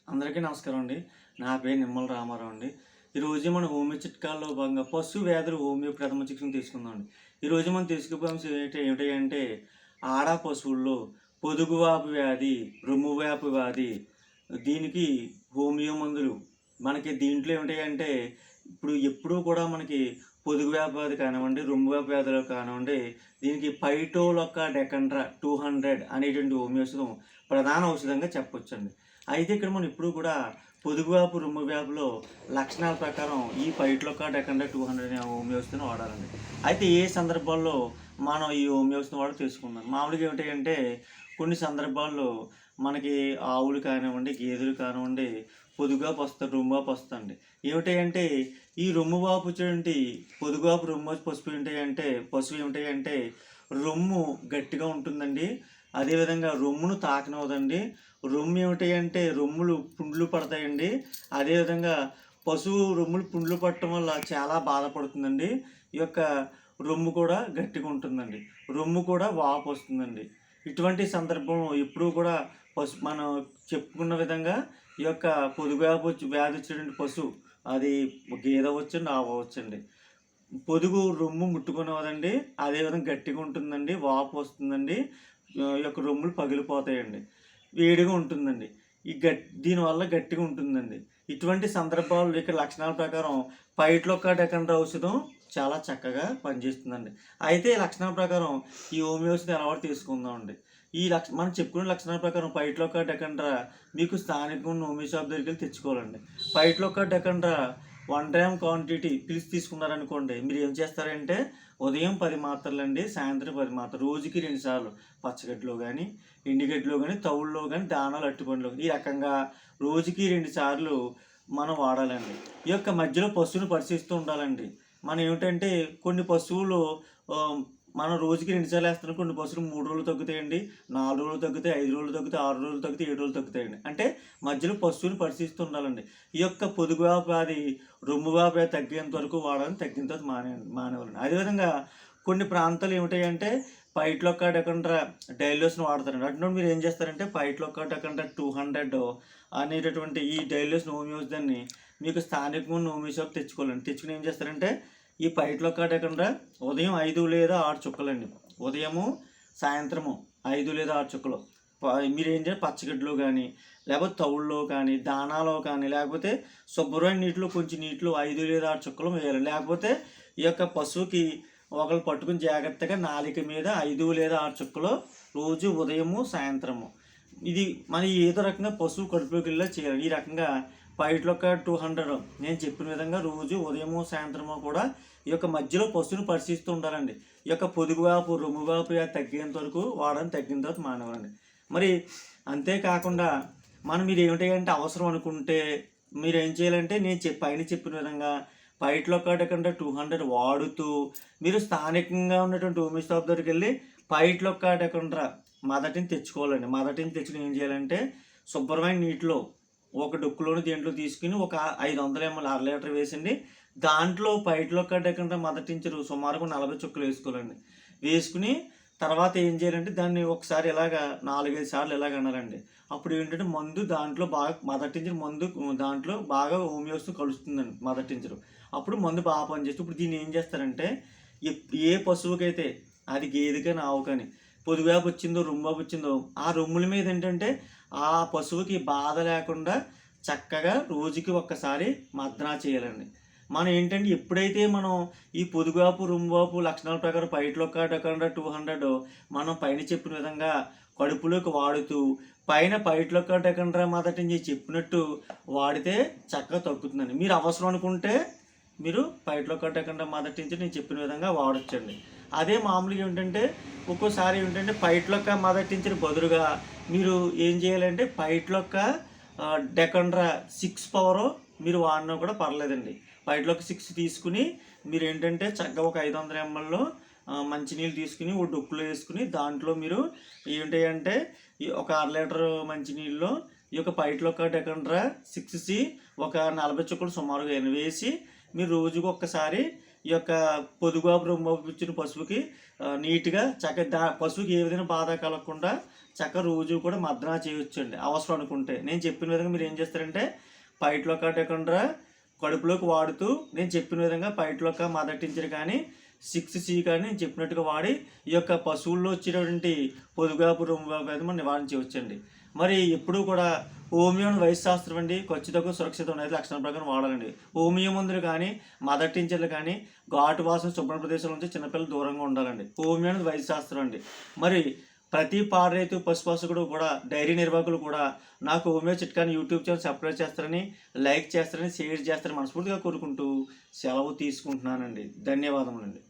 అందరికీ నమస్కారం అండి. నా పేరు నిమ్మల రామారావు అండి. ఈరోజు మన హోమియో చిట్కాల్లో భాగంగా పశు వ్యాధులు హోమియో ప్రథమ చికిత్సను తీసుకుందామండి. ఈరోజు మనం తీసుకునే అంశం ఏమిటంటే ఆడ పశువుల్లో పొదుగువాపు వ్యాధి, రొమ్మువాపు వ్యాధి. దీనికి హోమియో మందులు మనకి దీంట్లో ఏమిటంటే ఇప్పుడు ఎప్పుడూ కూడా మనకి పొదుగువాపు వ్యాధి కానివ్వండి, రొమ్మువాపు వ్యాధులు కానివ్వండి, దీనికి పైటోలొక్క డెకండ్రా 200 అనేటువంటి హోమియో ఔషధం ప్రధాన ఔషధంగా చెప్పొచ్చండి. అయితే ఇక్కడ మనం ఎప్పుడు కూడా పొదుగువాపు రొమ్ము వ్యాపులో లక్షణాల ప్రకారం ఈ పైట్లొక్క డెకండ్రా 200 అనే హోమియో ఔషధిని వాడాలండి. అయితే ఏ సందర్భాల్లో మనం ఈ హోమియో ఔషధిని వాడి తెలుసుకుందాం. మామూలుగా ఏమిటంటే కొన్ని సందర్భాల్లో మనకి ఆవులు కానివ్వండి, గేదెలు కానివ్వండి పొదుగువాపు వస్తుంది, రొమ్మువాపు వస్తుందండి. ఏమిటంటే ఈ రొమ్మువాపు వచ్చేటువంటి పొదుగువాపు రొమ్మువాపు పశువు ఏమిటంటే రొమ్ము గట్టిగా ఉంటుందండి. అదేవిధంగా రొమ్మును తాకనివ్వదండి. రొమ్ము ఏమిటంటే రొమ్ములు పుండ్లు పడతాయండి. అదేవిధంగా పశువు రొమ్ములు పుండ్లు పట్టడం వల్ల చాలా బాధపడుతుందండి. ఈ యొక్క రొమ్ము కూడా గట్టిగా ఉంటుందండి. రొమ్ము కూడా వాపు వస్తుందండి. ఇటువంటి సందర్భంలో ఎప్పుడూ కూడా మనం చెప్పుకున్న విధంగా ఈ యొక్క పొదుగువాపు వ్యాధి వచ్చినటువంటి పశువు అది గేదె అవ్వచ్చండి, ఆవు అవ్వచ్చండి. పొదుగు రొమ్ము ముట్టుకునేదండి. అదేవిధంగా గట్టిగా ఉంటుందండి, వాపు వస్తుందండి, ఈ యొక్క రొమ్ములు పగిలిపోతాయండి, వేడిగా ఉంటుందండి. దీనివల్ల గట్టిగా ఉంటుందండి. ఇటువంటి సందర్భాల్లో ఇక్కడ లక్షణాల ప్రకారం పైట్లొక్క డెకండ్రా ఔషధం చాలా చక్కగా పనిచేస్తుందండి. అయితే ఈ లక్షణాల ప్రకారం ఈ హోమియో ఔషధం ఎలా తీసుకుందామండి. మనం చెప్పుకునే లక్షణాల ప్రకారం పైట్లొక్క డెకండ్రా మీకు స్థానికంగా ఉన్న హోమియో షాప్ దగ్గరికి వెళ్ళి తెచ్చుకోవాలండి. పైట్లొక్క డెకండ్రా 1 గ్రామ్ క్వాంటిటీ పిలిచి తీసుకున్నారనుకోండి, మీరు ఏం చేస్తారంటే ఉదయం 10 మాత్రలండి, సాయంత్రం 10 మాత్రలు, రోజుకి 2 సార్లు పచ్చగడ్డిలో కానీ, ఎండుగడ్డిలో కానీ, తవుల్లో కానీ, దానాలు అరటిపండ్లు ఈ రకంగా రోజుకి 2 సార్లు మనం వాడాలండి. ఈ యొక్క మధ్యలో పశువుని పరిశీలిస్తూ ఉండాలండి. మనం ఏమిటంటే కొన్ని పశువులు మనం రోజుకి 2 సార్లు వేస్తున్నాం. కొన్ని పశువులు 3 రోజులు తగ్గుతాయండి, 4 రోజులు తగ్గుతాయి, 5 రోజులు తగ్గుతాయి, 6 రోజులు తగ్గుతాయి, 7 రోజులు తగ్గుతాయండి. అంటే మధ్యలో పశువుని పరిశీలిస్తూ ఉండాలండి. ఈ యొక్క పొదుగువాపు వ్యాధి, రొమ్మువాపు వ్యాధి తగ్గేంత వరకు వాడాలని, తగ్గిన తర్వాత మానేవాలండి. అదేవిధంగా కొన్ని ప్రాంతాలు ఏమిటాయంటే పైట్లొక్క డెకండ్రా డైల్యూస్ని వాడతారండి. అటువంటి మీరు ఏం చేస్తారంటే పైట్లొక్క డెకండ్రా 200 అనేటటువంటి ఈ డైల్యూస్ హోమియో ఔషధాన్ని మీకు స్థానికంగా ఉన్న హోమియో షాప్ తెచ్చుకోవాలండి. తెచ్చుకుని ఏం చేస్తారంటే ఈ పైట్లొక్క డెకండ్రా ఉదయం 5 లేదా 6 చుక్కలండి. ఉదయము సాయంత్రము 5 లేదా 6 చుక్కలు మీరు ఏం చేయాలి, పచ్చగడ్డలో కానీ, లేకపోతే తవుల్లో కానీ, దానాలో కానీ, లేకపోతే శుభ్రమైన నీటిలో కొంచెం నీటిలో 5 లేదా 6 చుక్కలు వేయాలి. లేకపోతే ఈ యొక్క పశువుకి ఒకరు పట్టుకుని జాగ్రత్తగా నాలిక మీద 5 లేదా 6 చుక్కలు రోజు ఉదయము సాయంత్రము ఇది మన ఏదో రకంగా పశువు కడుపులోకి వెళ్ళా చేయాలి. ఈ రకంగా పైట్లొక్క 200 నేను చెప్పిన విధంగా రోజు ఉదయము సాయంత్రము కూడా ఈ యొక్క మధ్యలో పశువుని పరిశీలిస్తూ ఉండాలండి. ఈ యొక్క పొదుగువాపు రొమ్మువాపు తగ్గేంత వరకు వాడని, తగ్గిన తర్వాత మానేవాలండి. మరి అంతేకాకుండా మీరు ఏమిటంటే అవసరం అనుకుంటే మీరు ఏం చేయాలంటే నేను పైన చెప్పిన విధంగా పైట్లొక్క డెకండ్రా 200 వాడుతూ మీరు స్థానికంగా ఉన్నటువంటి హోమియో షాప్ దగ్గరికి వెళ్ళి పైట్లొక్క డెకండ్రా మొదటిని తెచ్చుకోవాలండి. మొదటిని తెచ్చుకుని ఏం చేయాలంటే శుభ్రమైన నీటిలో ఒక డొక్కులోని దేంట్లో తీసుకుని ఒక 500 ml 1/2 లీటర్ వేసండి. దాంట్లో పైట్లొక్క డెకండ్రా మొదటించరు సుమారుగా 40 చుక్కలు వేసుకోవాలండి. వేసుకుని తర్వాత ఏం చేయాలంటే దాన్ని ఒకసారి ఇలాగా 4-5 సార్లు ఇలాగ అనాలండి. అప్పుడు ఏంటంటే మందు దాంట్లో బాగా మొదటించిన మందు దాంట్లో బాగా హోమియో ఔషధం కలుస్తుందండి. మొదటించరు అప్పుడు మందు బాగా పనిచేస్తుంది. ఇప్పుడు దీన్ని ఏం చేస్తారంటే ఏ పశువుకైతే అది గేదె కానీ ఆవు కానీ పొదుగువాపు వచ్చిందో, రొమ్మువాపు వచ్చిందో ఆ రొమ్ముల మీద ఏంటంటే ఆ పశువుకి బాధ లేకుండా చక్కగా రోజుకి ఒక్కసారి మర్దనా చేయాలండి. మనం ఏంటంటే ఎప్పుడైతే మనం ఈ పొదుగువాపు రొమ్మువాపు లక్షణాల ప్రకారం పైట్లొక్క డెకండ్రా 200 మనం పైన చెప్పిన విధంగా కడుపులోకి వాడుతూ పైన పైట్లొక్క డెకండ్రా మొదటి చెప్పినట్టు వాడితే చక్కగా తగ్గుతుందండి. మీరు అవసరం అనుకుంటే మీరు పైట్లొక్క డెకండ్రా మొదటి నుంచి నేను చెప్పిన విధంగా వాడొచ్చండి. అదే మామూలుగా ఏంటంటే ఒక్కోసారి ఏంటంటే పైట్లొక్క మొదటించిన బదులుగా మీరు ఏం చేయాలంటే పైట్లొక్క డెకండ్రా 6 పవర్ మీరు వాడినా కూడా పర్లేదండి. పైట్లొక్క 6 తీసుకుని మీరు ఏంటంటే చక్కగా ఒక 500 ml మంచినీళ్ళు తీసుకుని ఒక డొక్కులో వేసుకుని దాంట్లో మీరు ఏంటంటే ఒక 1/2 లీటర్ మంచినీళ్ళలో ఈ యొక్క పైట్లొక్క డెకండ్రా 6C ఒక 40 చుక్కలు సుమారుగా వేసి మీరు రోజుకు ఒక్కసారి ఈ యొక్క పొదుగాపు రొమ్ము ఇచ్చిన పశువుకి నీట్గా పశువుకి ఏ విధంగా బాధ కలగకుండా రోజు కూడా మర్దనా చేయొచ్చండి అవసరం అనుకుంటే. నేను చెప్పిన విధంగా మీరు ఏం చేస్తారంటే పైట్లో కట్టకుండా కడుపులోకి వాడుతూ నేను చెప్పిన విధంగా పైట్లోక మదటించరు కానీ 6C కానీ నేను చెప్పినట్టుగా వాడి ఈ యొక్క పశువుల్లో వచ్చేటువంటి పొదుగాపు రొమ్ము వ్యాధి మనం నివారించవచ్చండి. మరి ఎప్పుడూ కూడా హోమియో వైద్య శాస్త్రం అండి ఖచ్చితంగా సురక్షిత అనేది లక్షణాల ప్రకారం వాడాలండి. హోమియో మందులు కానీ మదర్ టించర్లు కానీ ఘాటు వాసన శుభ్ర ప్రదేశాల నుంచి చిన్నపిల్లలు దూరంగా ఉండాలండి. హోమియో అనేది వైద్య శాస్త్రం అండి. మరి ప్రతి పాడరైతు పశుపోషకుడు కూడా డైరీ నిర్వాహకులు కూడా నాకు హోమియో చిట్కాని యూట్యూబ్ ఛానల్ సబ్స్క్రైబ్ చేస్తారని, లైక్ చేస్తారని, షేర్ చేస్తారని మనస్ఫూర్తిగా కోరుకుంటూ సెలవు తీసుకుంటున్నానండి. ధన్యవాదములండి.